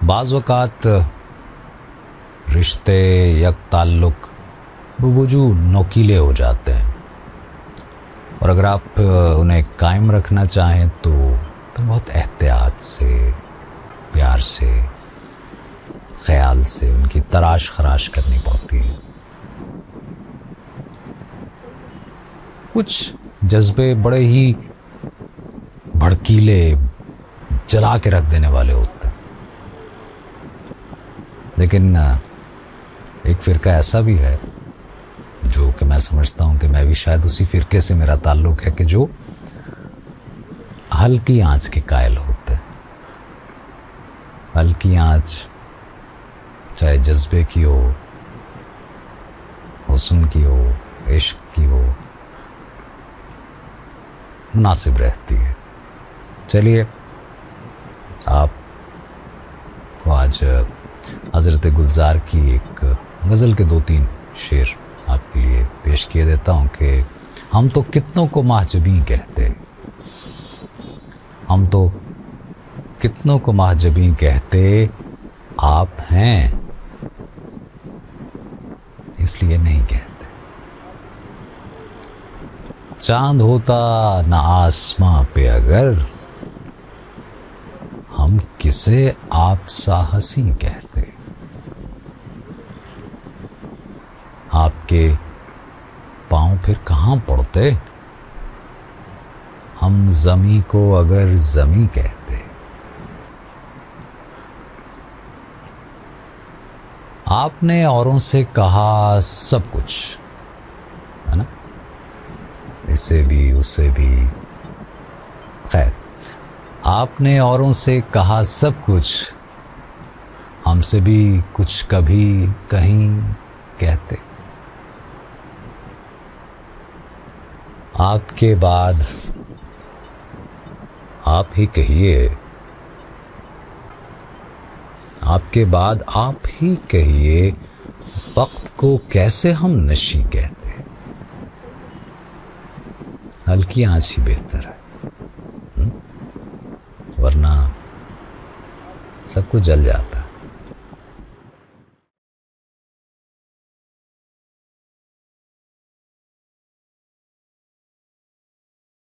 بعض اوقات رشتے یک تعلق بوجود نوکیلے ہو جاتے ہیں، اور اگر آپ انہیں قائم رکھنا چاہیں تو بہت احتیاط سے، پیار سے، خیال سے ان کی تراش خراش کرنی پڑتی ہے۔ کچھ جذبے بڑے ہی بھڑکیلے، جلا کے رکھ دینے والے ہوتے ہیں، لیکن ایک فرقہ ایسا بھی ہے جو کہ میں سمجھتا ہوں کہ میں بھی شاید اسی فرقے سے میرا تعلق ہے، کہ جو ہلکی آنچ کے قائل ہوتے ہیں۔ ہلکی آنچ چاہے جذبے کی ہو، حسن کی ہو، عشق کی ہو، مناسب رہتی ہے۔ چلیے آپ کو آج حضرت گلزار کی ایک غزل کے 2-3 شعر آپ کے لیے پیش کیے دیتا ہوں کہ ہم تو کتنوں کو محجبیں کہتے، ہم تو کتنوں کو محجبیں کہتے، آپ ہیں اس لیے نہیں کہتے۔ چاند ہوتا نہ آسماں پہ اگر، ہم کسے آپ سا حسین کہتے۔ آپ کے پاؤں پھر کہاں پڑتے، ہم زمیں کو اگر زمیں کہتے۔ آپ نے اوروں سے کہا سب کچھ، ہے نا، اسے بھی اسے بھی، خیر آپ نے اوروں سے کہا سب کچھ، ہم سے بھی کچھ کبھی کہیں کہتے۔ آپ کے بعد آپ ہی کہیے، آپ کے بعد آپ ہی کہیے، وقت کو کیسے ہم نشیں کہتے۔ ہلکی آنچ ہی بہتر ہے، ورنہ سب کچھ جل جاتا ہے۔